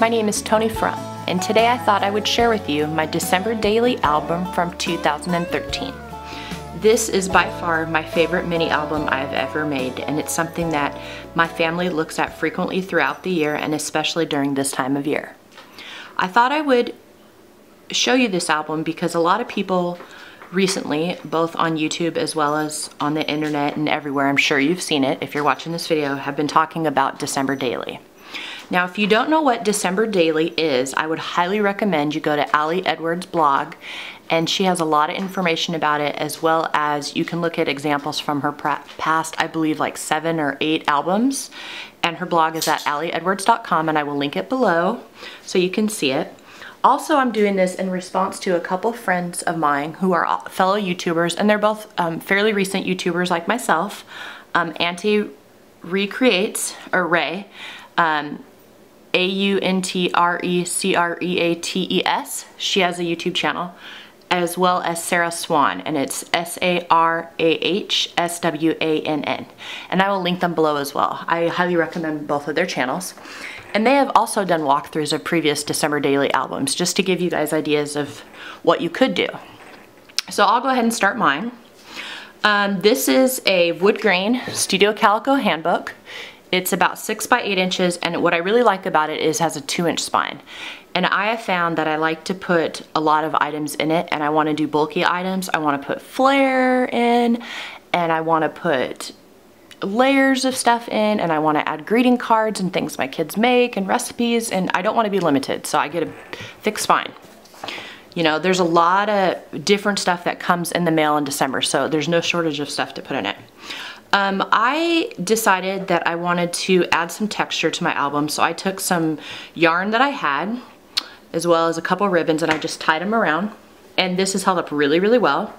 my name is Toni From, and today I thought I would share with you my December daily album from 2013. This is by far my favorite mini album I have ever made, and it's something that my family looks at frequently throughout the year, and especially during this time of year. I thought I would show you this album because a lot of people recently, both on YouTube as well as on the internet and everywhere, I'm sure you've seen it if you're watching this video, have been talking about December Daily. Now, if you don't know what December Daily is, I would highly recommend you go to Ali Edwards' blog, and she has a lot of information about it, as well as you can look at examples from her past, I believe like 7 or 8 albums. And her blog is at aliedwards.com, and I will link it below so you can see it. Also, I'm doing this in response to a couple friends of mine who are fellow YouTubers, and they're both fairly recent YouTubers like myself. Auntie Recreates, or Ray, AUNTRECREATES. She has a YouTube channel, as well as Sarah Swan, and it's SARAHSWANN. And I will link them below as well. I highly recommend both of their channels. And they have also done walkthroughs of previous December Daily albums, just to give you guys ideas of what you could do. So I'll go ahead and start mine. This is a wood grain Studio Calico handbook. It's about 6 by 8 inches, and what I really like about it is it has a 2-inch spine. And I have found that I like to put a lot of items in it, and I want to do bulky items. I want to put flair in, and I want to put layers of stuff in, and I want to add greeting cards and things my kids make and recipes, and I don't want to be limited, so I get a thick spine. You know, there's a lot of different stuff that comes in the mail in December, so there's no shortage of stuff to put in it. I decided that I wanted to add some texture to my album, so I took some yarn that I had, as well as a couple ribbons, and I just tied them around, and this has held up really, really well.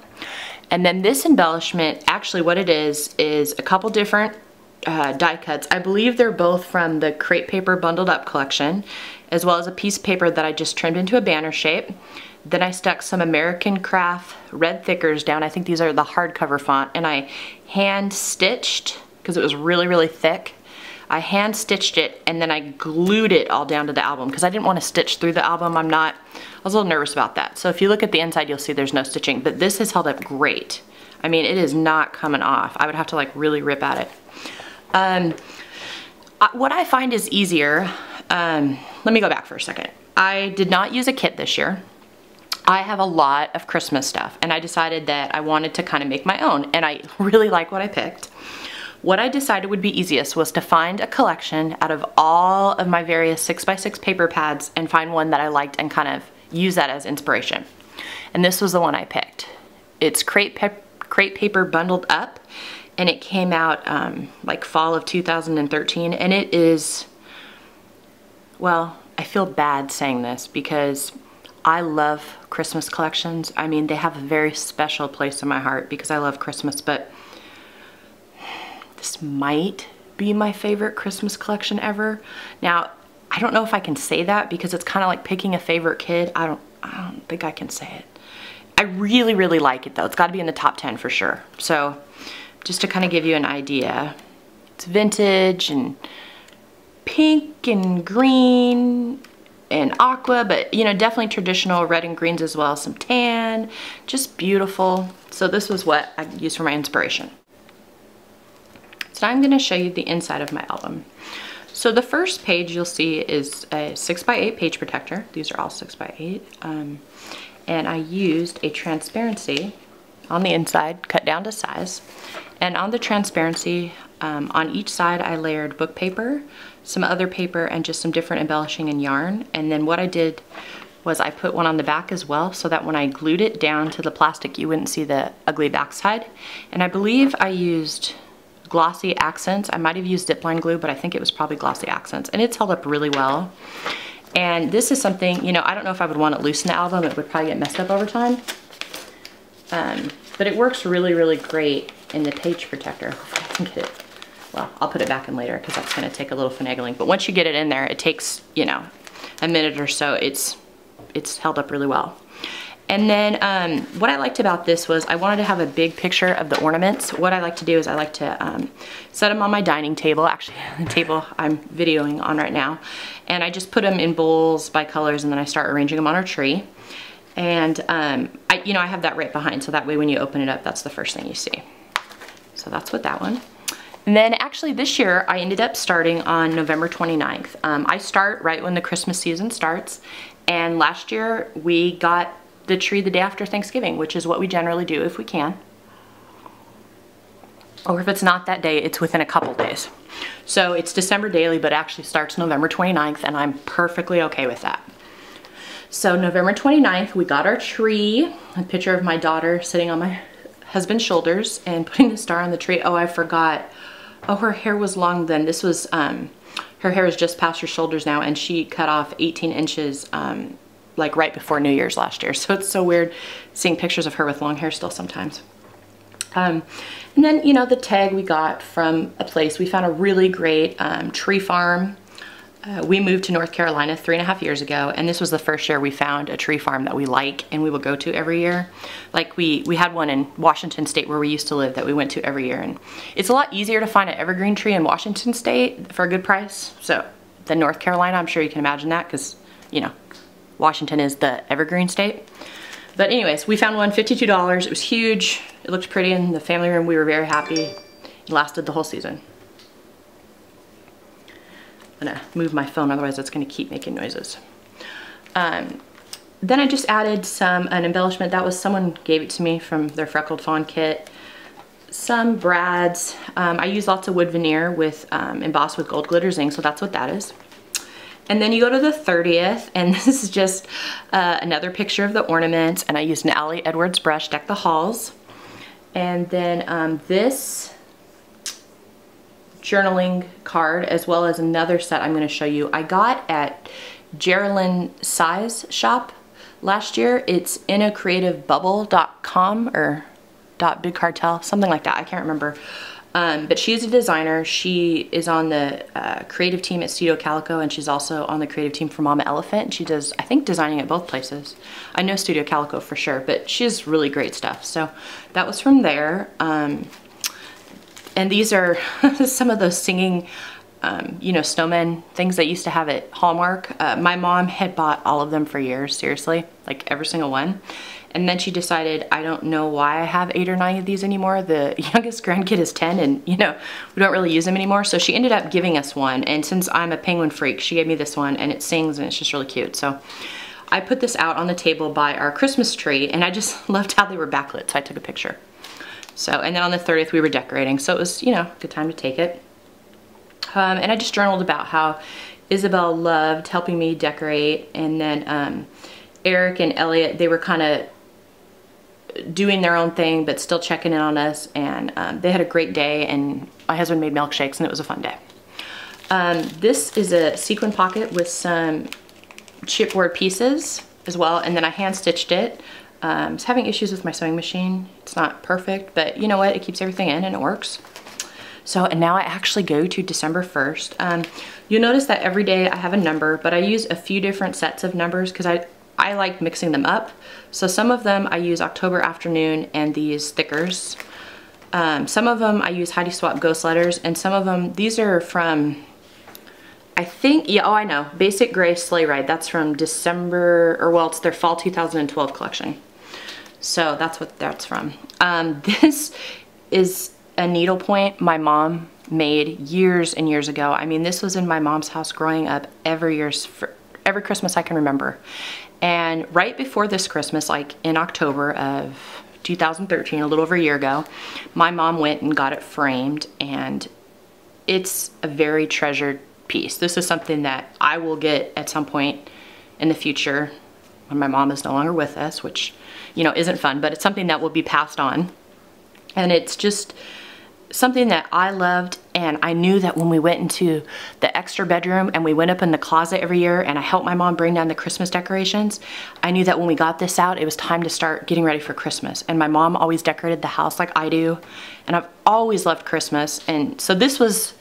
And then this embellishment, actually what it is a couple different die cuts. I believe they're both from the Crepe Paper Bundled Up collection, as well as a piece of paper that I just trimmed into a banner shape. Then I stuck some American Craft red thickers down. I think these are the hardcover font, and I hand stitched, because it was really, really thick. I hand stitched it, and then I glued it all down to the album because I didn't want to stitch through the album. I was a little nervous about that. So if you look at the inside, you'll see there's no stitching, but this has held up great. I mean, it is not coming off. I would have to like really rip at it. What I find is easier, let me go back for a second. I did not use a kit this year. I have a lot of Christmas stuff, and I decided that I wanted to kind of make my own, and I really like what I picked. What I decided would be easiest was to find a collection out of all of my various 6x6 paper pads and find one that I liked and kind of use that as inspiration. And this was the one I picked. It's Crepe Paper Bundled Up, and it came out like fall of 2013, and it is, well, I feel bad saying this because I love Christmas collections. I mean, they have a very special place in my heart because I love Christmas, but this might be my favorite Christmas collection ever. Now, I don't know if I can say that because it's kind of like picking a favorite kid. I don't think I can say it. I really, really like it though. It's got to be in the top 10 for sure. So, just to kind of give you an idea, it's vintage and pink and green and aqua, but you know, definitely traditional red and greens as well, some tan, just beautiful. So this was what I used for my inspiration. So now I'm going to show you the inside of my album. So the first page you'll see is a 6x8 page protector. These are all 6x8. And I used a transparency on the inside, cut down to size. And on the transparency, on each side I layered book paper, some other paper, and just some different embellishing and yarn. And then what I did was I put one on the back as well, so that when I glued it down to the plastic, you wouldn't see the ugly backside. And I believe I used glossy accents. I might have used dip line glue, but I think it was probably glossy accents, and it's held up really well. And this is something, you know, I don't know if I would want it loose in the album. It would probably get messed up over time. But it works really, really great in the page protector. Hopefully I can get it. Well, I'll put it back in later because that's going to take a little finagling. But once you get it in there, it takes, you know, a minute or so. It's held up really well. And then what I liked about this was I wanted to have a big picture of the ornaments. What I like to do is I like to set them on my dining table, actually the table I'm videoing on right now. And I just put them in bowls by colors, and then I start arranging them on our tree. And I have that right behind, so that way when you open it up, that's the first thing you see. So that's what that one. And then actually this year, I ended up starting on November 29th. I start right when the Christmas season starts. And last year, we got the tree the day after Thanksgiving, which is what we generally do if we can. Or if it's not that day, it's within a couple days. So it's December daily, but actually starts November 29th, and I'm perfectly okay with that. So November 29th, we got our tree, a picture of my daughter sitting on my husband's shoulders and putting the star on the tree. Oh, I forgot. Oh, her hair was long then. This was, her hair is just past her shoulders now, and she cut off 18 inches like right before New Year's last year. So it's so weird seeing pictures of her with long hair still sometimes. And then, you know, the tag we got from a place. We found a really great tree farm. We moved to North Carolina 3.5 years ago, and this was the first year we found a tree farm that we like and we will go to every year. Like we had one in Washington State where we used to live that we went to every year, and it's a lot easier to find an evergreen tree in Washington State for a good price. So than North Carolina, I'm sure you can imagine that, because, you know, Washington is the evergreen state. But anyways, we found one, $52. It was huge. It looked pretty in the family room. We were very happy. It lasted the whole season. I'm gonna move my phone, otherwise it's gonna keep making noises. Then I just added an embellishment. That was, someone gave it to me from their Freckled Fawn kit. Some brads. I use lots of wood veneer with embossed with gold glitter zinc, so that's what that is. And then you go to the 30th, and this is just another picture of the ornaments, and I used an Allie Edwards brush, Deck the Halls. And then this journaling card, as well as another set I'm going to show you, I got at Geraldine Size Shop last year. It's innacreativebubble.com or .bigcartel, something like that. I can't remember. But she's a designer. She is on the creative team at Studio Calico, and she's also on the creative team for Mama Elephant. She does, I think, designing at both places. I know Studio Calico for sure, but she has really great stuff. So that was from there. And these are some of those singing, you know, snowmen things that used to have at Hallmark. My mom had bought all of them for years, seriously, like every single one. And then she decided, I don't know why I have 8 or 9 of these anymore. The youngest grandkid is 10, and, you know, we don't really use them anymore. So she ended up giving us one. And since I'm a penguin freak, she gave me this one, and it sings, and it's just really cute. So I put this out on the table by our Christmas tree, and I just loved how they were backlit, so I took a picture. So, and then on the 30th, we were decorating. So it was, you know, a good time to take it. And I just journaled about how Isabel loved helping me decorate. And then Eric and Elliot, they were kind of doing their own thing, but still checking in on us. And they had a great day, and my husband made milkshakes, and it was a fun day. This is a sequin pocket with some chipboard pieces as well. And then I hand stitched it. I was having issues with my sewing machine. It's not perfect, but you know what? It keeps everything in and it works. So, and now I actually go to December 1st. You'll notice that every day I have a number, but I use a few different sets of numbers because I like mixing them up. So some of them I use October Afternoon and these stickers. Some of them I use Heidi Swap Ghost Letters, and some of them, these are from, I think, yeah, oh I know, Basic Gray Sleigh Ride. That's from December, or well, it's their fall 2012 collection. So that's what that's from. This is a needlepoint my mom made years and years ago. I mean, this was in my mom's house growing up every Christmas I can remember. And right before this Christmas, like in October of 2013, a little over a year ago, my mom went and got it framed, and it's a very treasured piece. This is something that I will get at some point in the future when my mom is no longer with us, which, you know, isn't fun, but it's something that will be passed on. And it's just something that I loved, and I knew that when we went into the extra bedroom and we went up in the closet every year and I helped my mom bring down the Christmas decorations, I knew that when we got this out, it was time to start getting ready for Christmas. And my mom always decorated the house like I do, and I've always loved Christmas. And so this was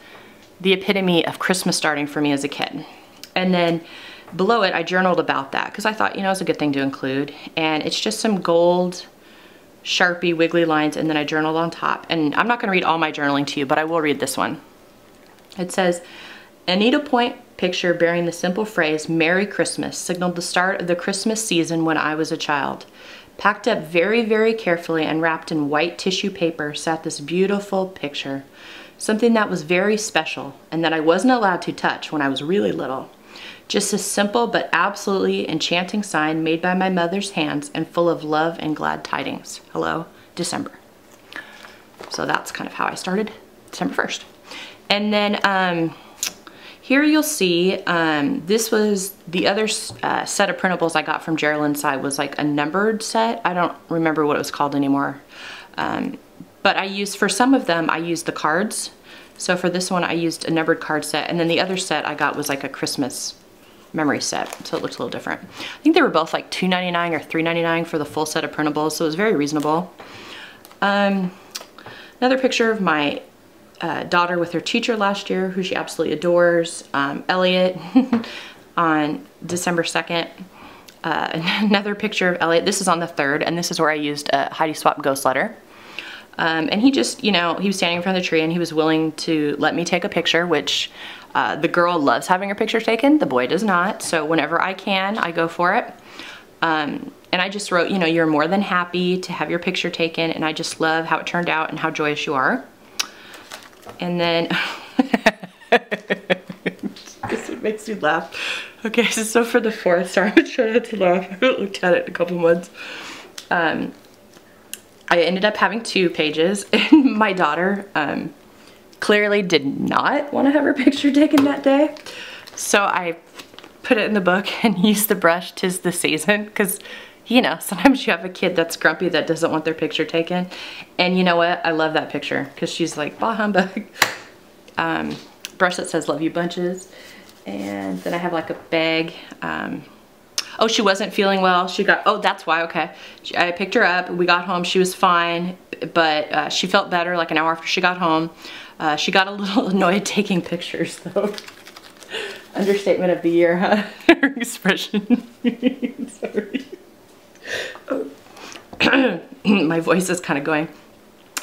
the epitome of Christmas starting for me as a kid. And then below it, I journaled about that because I thought, you know, it's a good thing to include. And it's just some gold Sharpie wiggly lines, and then I journaled on top. And I'm not going to read all my journaling to you, but I will read this one. It says, a needlepoint picture bearing the simple phrase, "Merry Christmas," signaled the start of the Christmas season when I was a child. Packed up very, very carefully and wrapped in white tissue paper sat this beautiful picture. Something that was very special and that I wasn't allowed to touch when I was really little. Just a simple but absolutely enchanting sign made by my mother's hands and full of love and glad tidings. Hello, December. So that's kind of how I started December 1st. And then here you'll see, this was the other set of printables I got from Geraldine's side was like a numbered set. I don't remember what it was called anymore. But I used, for some of them, I used the cards. So for this one, I used a numbered card set. And then the other set I got was like a Christmas memory set. So it looks a little different. I think they were both like $2.99 or $3.99 for the full set of printables. So it was very reasonable. Another picture of my daughter with her teacher last year, who she absolutely adores, Elliot, on December 2nd. Another picture of Elliot. This is on the 3rd, and this is where I used a Heidi Swap ghost letter. And he just, you know, he was standing in front of the tree and he was willing to let me take a picture, which the girl loves having her picture taken, the boy does not. So whenever I can, I go for it. And I just wrote, you know, "You're more than happy to have your picture taken, and I just love how it turned out and how joyous you are." And then, this makes me laugh. Okay, so for the 4th, sorry, I'm trying not to laugh. I haven't looked at it in a couple months. I ended up having 2 pages, and my daughter clearly did not want to have her picture taken that day. So I put it in the book and used the brush "'Tis the Season," because, you know, sometimes you have a kid that's grumpy that doesn't want their picture taken. And you know what? I love that picture because she's like, bah humbug. Brush that says "Love you bunches." And then I have like a bag. Oh, she wasn't feeling well. She got, oh, that's why, okay. I picked her up, we got home, she was fine, but she felt better like an hour after she got home. She got a little annoyed taking pictures though. Understatement of the year, huh? Her expression. Sorry. My voice is kind of going.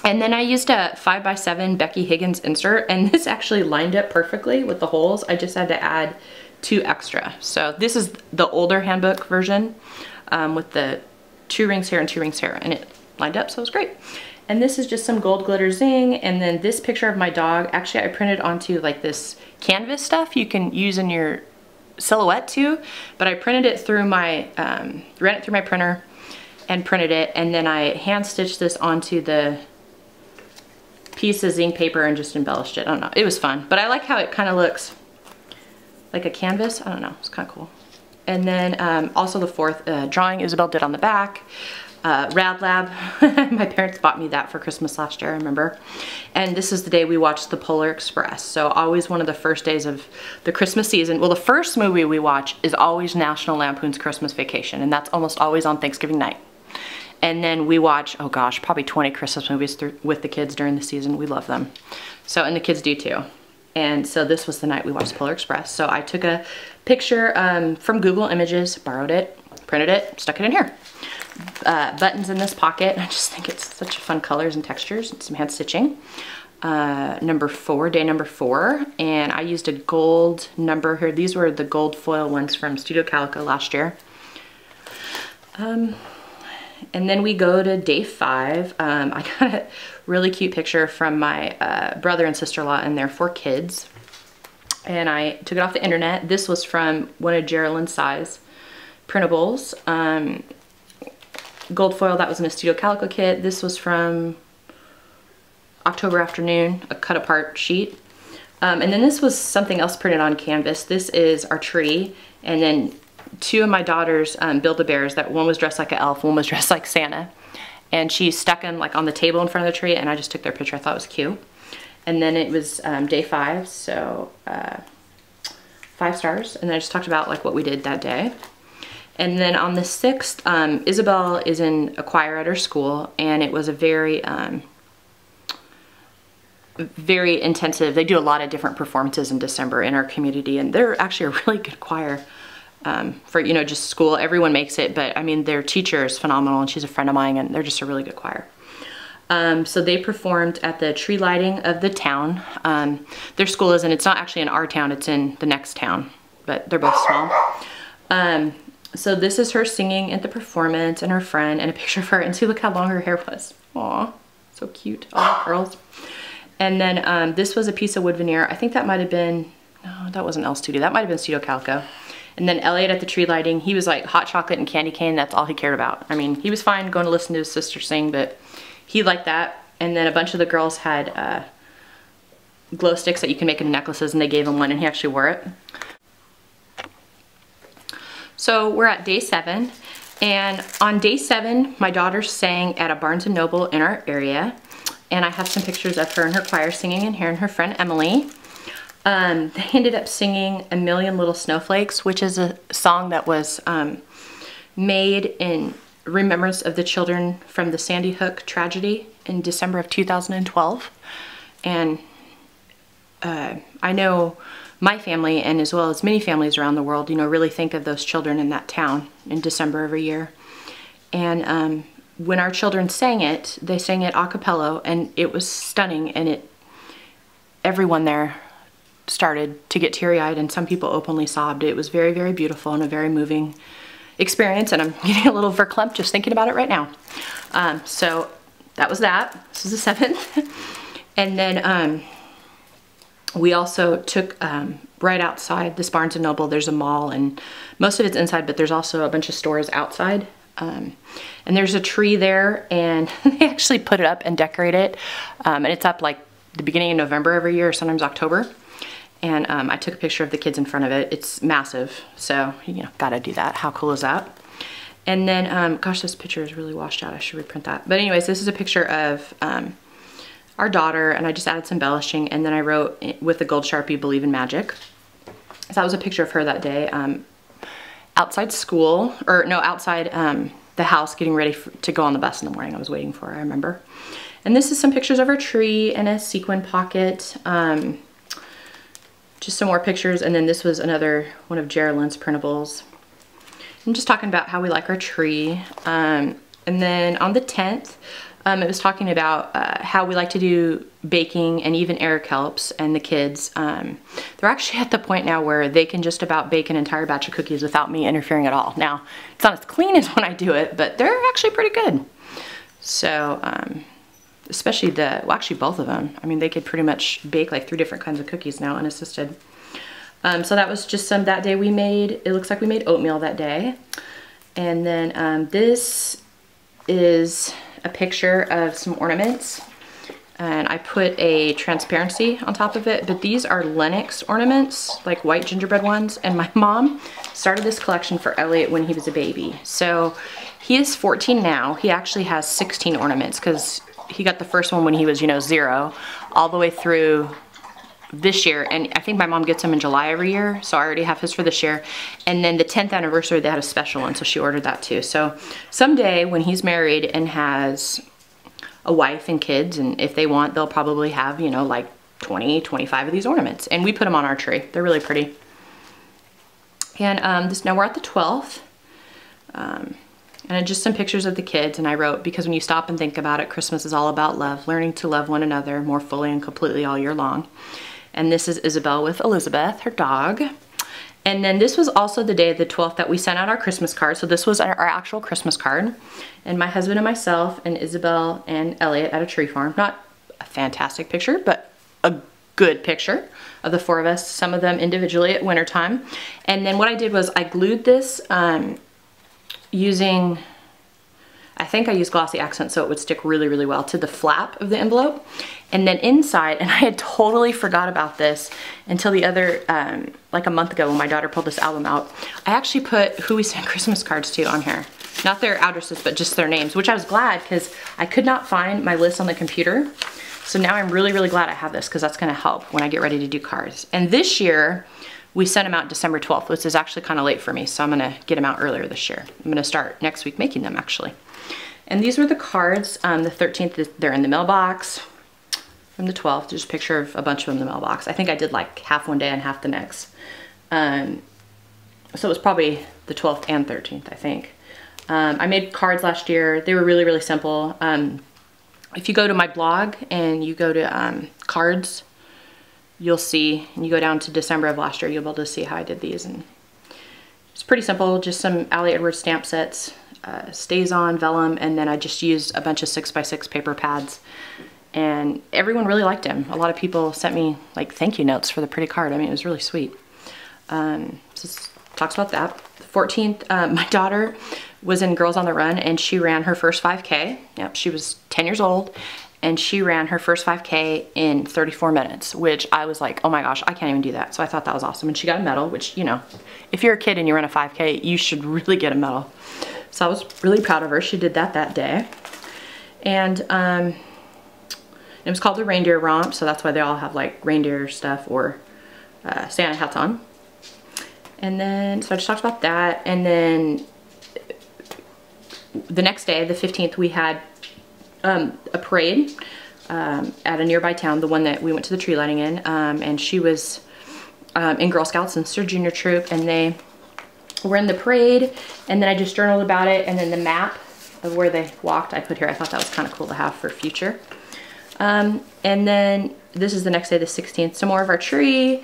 And then I used a 5x7 Becky Higgins insert, and this actually lined up perfectly with the holes. I just had to add 2 extra. So this is the older handbook version with the 2 rings here and 2 rings here, and it lined up, so it was great. And this is just some gold glitter zing, and then this picture of my dog, actually I printed onto like this canvas stuff you can use in your silhouette too, but I printed it through my, ran it through my printer and printed it, and then I hand stitched this onto the piece of zing paper and just embellished it. I don't know, it was fun, but I like how it kind of looks like a canvas. I don't know, it's kind of cool. And then also the 4th drawing Isabel did on the back. Rad Lab, my parents bought me that for Christmas last year, I remember. And this is the day we watched the Polar Express. So always one of the first days of the Christmas season. Well, the first movie we watch is always National Lampoon's Christmas Vacation, and that's almost always on Thanksgiving night. And then we watch, oh gosh, probably 20 Christmas movies with the kids during the season. We love them. So, and the kids do too. And so this was the night we watched Polar Express. So I took a picture from Google Images, borrowed it, printed it, stuck it in here. Buttons in this pocket. I just think it's such fun colors and textures and some hand stitching. Number 4, day number 4. And I used a gold number here. These were the gold foil ones from Studio Calico last year. And then we go to day 5. I got a really cute picture from my brother and sister-in-law and their 4 kids. And I took it off the internet. This was from one of Geraldine's size printables. Gold foil, that was in a Studio Calico kit. This was from October Afternoon, a cut apart sheet. And then this was something else printed on canvas. This is our tree. And then 2 of my daughters Build-A-Bears, that one was dressed like an elf, one was dressed like Santa. And she stuck them like on the table in front of the tree, and I just took their picture. I thought it was cute. And then it was day 5, so 5 stars. And then I just talked about like what we did that day. And then on the 6th, Isabel is in a choir at her school, and it was a very, very intensive. They do a lot of different performances in December in our community, and they're actually a really good choir. For, you know, just school. Everyone makes it, but I mean, their teacher is phenomenal, and she's a friend of mine, and they're just a really good choir. So they performed at the tree lighting of the town. Their school is, and it's not actually in our town, it's in the next town, but they're both small. So this is her singing at the performance and her friend, and a picture of her, and see, look how long her hair was. Aw, so cute, all the curls. And then this was a piece of wood veneer. I think that might have been, no, that wasn't else to do. That might have been pseudo calico. And then Elliot at the tree lighting, he was like hot chocolate and candy cane. That's all he cared about. I mean, he was fine going to listen to his sister sing, but he liked that. And then a bunch of the girls had glow sticks that you can make into necklaces, and they gave him one, and he actually wore it. So we're at day 7, and on day 7, my daughter sang at a Barnes & Noble in our area, and I have some pictures of her and her choir singing in here, and her friend Emily. They ended up singing A Million Little Snowflakes, which is a song that was made in remembrance of the children from the Sandy Hook tragedy in December of 2012. And I know my family, and as well as many families around the world, you know, really think of those children in that town in December every year. And when our children sang it, they sang it a cappella, and it was stunning, and everyone there started to get teary-eyed, and some people openly sobbed. It was very, very beautiful and a very moving experience, and I'm getting a little verklempt just thinking about it right now. So that was that. This is the 7th. And then we also took right outside this Barnes & Noble, there's a mall, and most of it's inside, but there's also a bunch of stores outside. And there's a tree there, and they actually put it up and decorate it. And it's up like the beginning of November every year, or sometimes October. And I took a picture of the kids in front of it. It's massive, so you know, gotta do that. How cool is that? And then, gosh, this picture is really washed out. I should reprint that. But anyways, this is a picture of our daughter, and I just added some embellishing, and then I wrote with the gold Sharpie, "Believe in Magic." So that was a picture of her that day. Outside school, or no, outside the house, getting ready to go on the bus in the morning. I was waiting for her, I remember. And this is some pictures of her tree and a sequin pocket. Just some more pictures, and then this was another one of Geraldine's printables. I'm just talking about how we like our tree. And then on the 10th, it was talking about how we like to do baking, and even Eric helps, and the kids. They're actually at the point now where they can just about bake an entire batch of cookies without me interfering at all. Now, it's not as clean as when I do it, but they're actually pretty good. So, especially well, actually both of them. I mean, they could pretty much bake like 3 different kinds of cookies now, unassisted. So that was just that day we made, it looks like we made oatmeal that day. And then this is a picture of some ornaments, and I put a transparency on top of it, but these are Lenox ornaments, like white gingerbread ones, and my mom started this collection for Elliot when he was a baby. So he is 14 now. He actually has 16 ornaments, because he got the first one when he was, you know, 0, all the way through this year, and I think my mom gets them in July every year, so I already have his for this year. And then the 10th anniversary, they had a special one, so she ordered that too. So someday when he's married and has a wife and kids, and if they want, they'll probably have, you know, like 20, 25 of these ornaments, and we put them on our tree. They're really pretty. And now we're at the 12th. And just some pictures of the kids, and I wrote, because when you stop and think about it, Christmas is all about love, learning to love one another more fully and completely all year long. And this is Isabel with Elizabeth, her dog. And then this was also the day of the 12th that we sent out our Christmas card. So this was our actual Christmas card. And my husband and myself and Isabel and Elliot at a tree farm. Not a fantastic picture, but a good picture of the 4 of us, some of them individually at wintertime. And then what I did was I glued this using, I think I used glossy accent so it would stick really, really well to the flap of the envelope. And then inside, and I had totally forgot about this until the other, like a month ago when my daughter pulled this album out, I actually put who we sent Christmas cards to on here. Not their addresses, but just their names, which I was glad, because I could not find my list on the computer. So now I'm really, really glad I have this, because that's gonna help when I get ready to do cards. And this year, we sent them out December 12th, which is actually kind of late for me, so I'm gonna get them out earlier this year. I'm gonna start next week making them, actually. And these were the cards. The 13th, they're in the mailbox. From the 12th, just a picture of a bunch of them in the mailbox. I think I did like half one day and half the next. So it was probably the 12th and 13th, I think. I made cards last year. They were really, really simple. I if you go to my blog and you go to cards, you'll see, and you go down to December of last year, you'll be able to see how I did these. And it's pretty simple, just some Ali Edwards stamp sets, stays on, vellum, and then I just used a bunch of 6x6 paper pads. And everyone really liked them. A lot of people sent me like thank you notes for the pretty card. I mean, it was really sweet. So this talks about that. The 14th, my daughter was in Girls on the Run and she ran her first 5K. Yep, she was 10 years old and she ran her first 5K in 34 minutes, which I was like, oh my gosh, I can't even do that. So I thought that was awesome. And she got a medal, which, you know, if you're a kid and you run a 5K, you should really get a medal. So I was really proud of her. She did that day. And it was called the Reindeer Romp, so that's why they all have like reindeer stuff or Santa hats on. And then, so I just talked about that. And then the next day, the 15th, we had a parade at a nearby town, the one that we went to the tree lighting in. And she was in Girl Scouts and Sir Junior Troop, and they were in the parade. And then I just journaled about it. And then the map of where they walked, I put here. I thought that was kind of cool to have for future. And then this is the next day, the 16th, some more of our tree.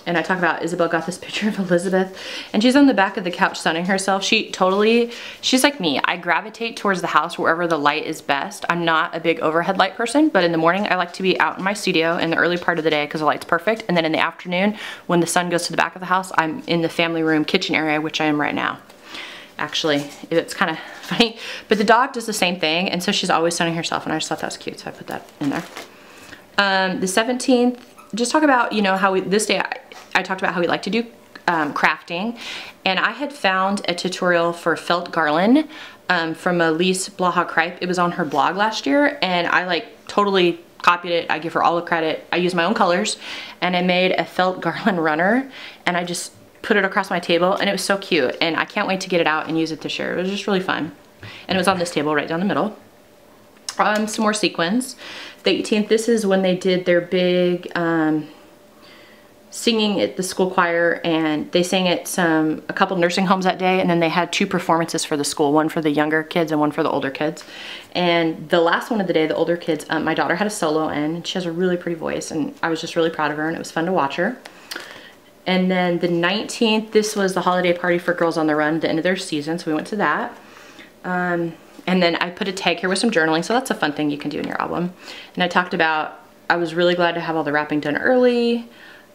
And I talk about Isabel got this picture of Elizabeth and she's on the back of the couch sunning herself. She's like me. I gravitate towards the house wherever the light is best. I'm not a big overhead light person, but in the morning I like to be out in my studio in the early part of the day because the light's perfect. And then in the afternoon, when the sun goes to the back of the house, I'm in the family room kitchen area, which I am right now. Actually, it's kind of funny, but the dog does the same thing, and so she's always sunning herself, and I just thought that was cute, so I put that in there. The 17th, just talk about, you know, how this day I talked about how we like to do crafting, and I had found a tutorial for felt garland from Elise Blaha Kripe. It was on her blog last year, and I like totally copied it. I give her all the credit. I used my own colors, and I made a felt garland runner, and I just put it across my table, and it was so cute, and I can't wait to get it out and use it this year. It was just really fun. And it was on this table right down the middle. Some more sequins. The 18th, this is when they did their big singing at the school choir, and they sang at a couple nursing homes that day, and then they had 2 performances for the school, one for the younger kids and one for the older kids. And the last one of the day, the older kids, my daughter had a solo in, and she has a really pretty voice, and I was just really proud of her, and it was fun to watch her. And then the 19th, this was the holiday party for Girls on the Run, the end of their season, so we went to that. And then I put a tag here with some journaling, so that's a fun thing you can do in your album. And I talked about, I was really glad to have all the wrapping done early.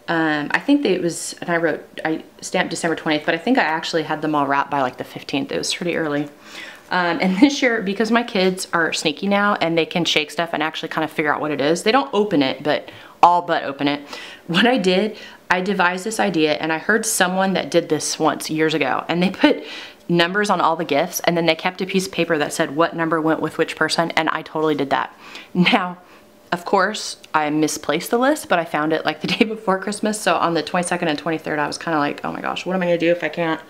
I think that it was, and I stamped December 20th, but I think I actually had them all wrapped by like the 15th. It was pretty early. And this year, because my kids are sneaky now and they can shake stuff and actually kind of figure out what it is, they don't open it, but all but open it. What I did, I devised this idea, and I heard someone that did this once years ago, and they put numbers on all the gifts, and then they kept a piece of paper that said what number went with which person, and I totally did that. Now, of course, I misplaced the list, but I found it like the day before Christmas, so on the 22nd and 23rd, I was kind of like, oh my gosh, what am I gonna do if I can't,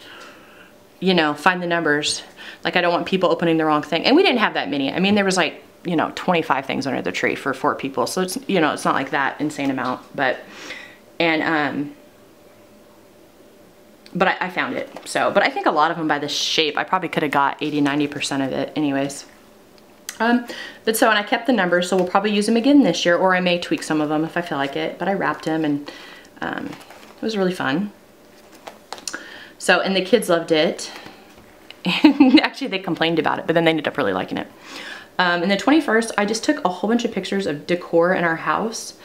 you know, find the numbers? Like, I don't want people opening the wrong thing. And we didn't have that many. I mean, there was like, you know, 25 things under the tree for 4 people, so it's, you know, it's not like that insane amount, but I found it. So, but I think a lot of them by the shape, I probably could have got 80–90% of it anyways. But so, and I kept the numbers, so we'll probably use them again this year, or I may tweak some of them if I feel like it, but I wrapped them, and it was really fun. So, and the kids loved it. And actually they complained about it, but then they ended up really liking it. And the 21st, I just took a whole bunch of pictures of decor in our house,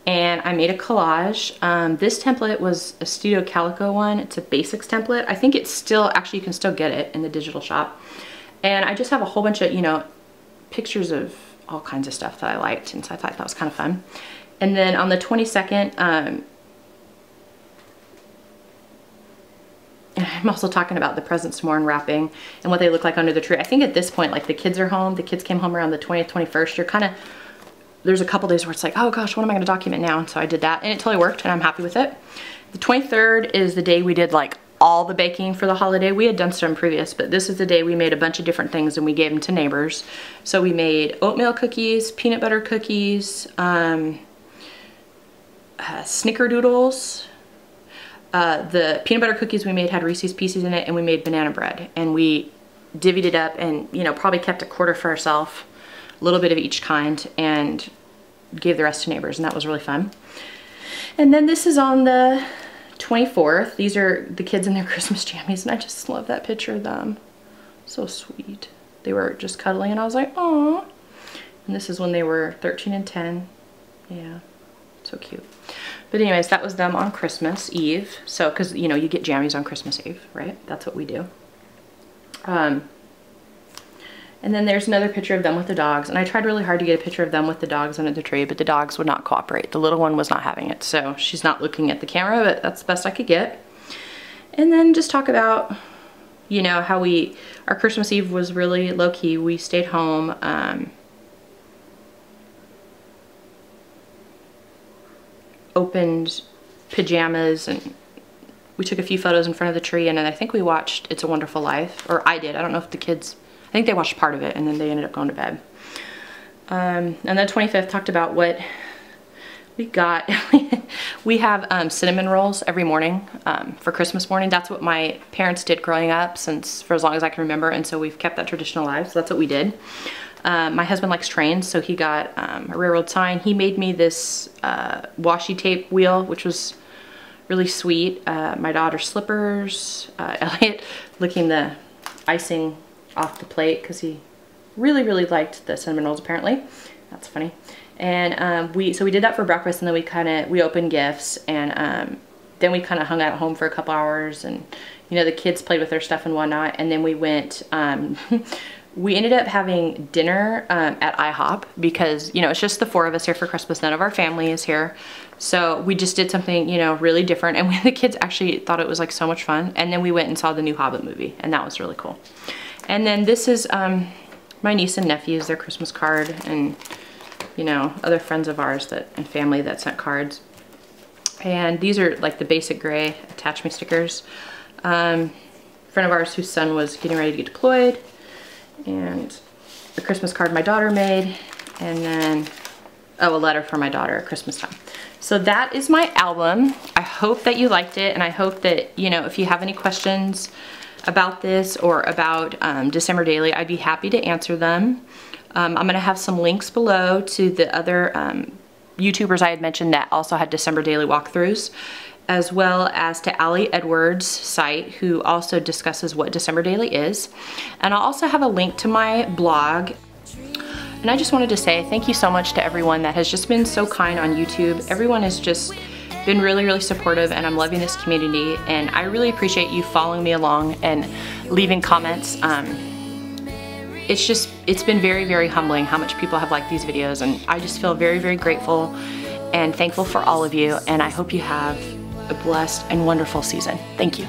and I made a collage. This template was a Studio Calico one. It's a basics template. I think it's still, actually you can still get it in the digital shop. And I just have a whole bunch of, you know, pictures of all kinds of stuff that I liked, and so I thought that was kind of fun. And then on the 22nd, I'm also talking about the presents more and wrapping and what they look like under the tree. I think at this point, like the kids are home. The kids came home around the 20th, 21st. You're kind of, there's a couple days where it's like, oh gosh, what am I going to document now? And so I did that, and it totally worked, and I'm happy with it. The 23rd is the day we did like all the baking for the holiday. We had done some previous, but this is the day we made a bunch of different things and we gave them to neighbors. So we made oatmeal cookies, peanut butter cookies, snickerdoodles. The peanut butter cookies we made had Reese's Pieces in it, and we made banana bread, and we divvied it up and, you know, probably kept a quarter for ourselves. a little bit of each kind, and gave the rest to neighbors, and that was really fun. And then this is on the 24th. These are the kids in their Christmas jammies, and I just love that picture of them. So sweet. They were just cuddling, and I was like, "Aw." And this is when they were 13 and 10. Yeah, so cute. But anyways, that was them on Christmas Eve. So, because, you know, you get jammies on Christmas Eve, right? That's what we do. And then there's another picture of them with the dogs. And I tried really hard to get a picture of them with the dogs under the tree, but the dogs would not cooperate. The little one was not having it. So she's not looking at the camera, but that's the best I could get. And then just talk about, you know, how our Christmas Eve was really low key. We stayed home. Opened pajamas, and we took a few photos in front of the tree, and then I think we watched It's a Wonderful Life, or I did. I don't know if the kids, I think they watched part of it, and then they ended up going to bed. And then 25th talked about what we got. We have cinnamon rolls every morning for Christmas morning. That's what my parents did growing up for as long as I can remember, and so we've kept that tradition alive, so that's what we did. My husband likes trains, so he got a railroad sign. He made me this washi tape wheel, which was really sweet. My daughter's slippers, Elliot licking the icing off the plate because he really, really liked the cinnamon rolls apparently. That's funny. And so we did that for breakfast, and then we opened gifts, and then we kind of hung out at home for a couple hours, and you know, the kids played with their stuff and whatnot, and then we went we ended up having dinner at IHOP because, you know, it's just the 4 of us here for Christmas. None of our family is here. So we just did something, you know, really different. And the kids actually thought it was like so much fun. And then we went and saw the new Hobbit movie, and that was really cool. And then this is my niece and nephews, their Christmas card, and, you know, other friends of ours and family that sent cards. And these are like the basic gray attach me stickers. A friend of ours whose son was getting ready to get deployed, and the Christmas card my daughter made, and then, oh, a letter for my daughter at Christmas time. So that is my album. I hope that you liked it, and I hope that, you know, if you have any questions about this or about December Daily, I'd be happy to answer them. I'm gonna have some links below to the other YouTubers I had mentioned that also had December Daily walkthroughs, as well as to Allie Edwards' site, who also discusses what December Daily is. And I'll also have a link to my blog. And I just wanted to say thank you so much to everyone that has just been so kind on YouTube. Everyone has just been really, really supportive, and I'm loving this community, and I really appreciate you following me along and leaving comments. It's been very, very humbling how much people have liked these videos, and I just feel very, very grateful and thankful for all of you, and I hope you have a blessed and wonderful season. Thank you.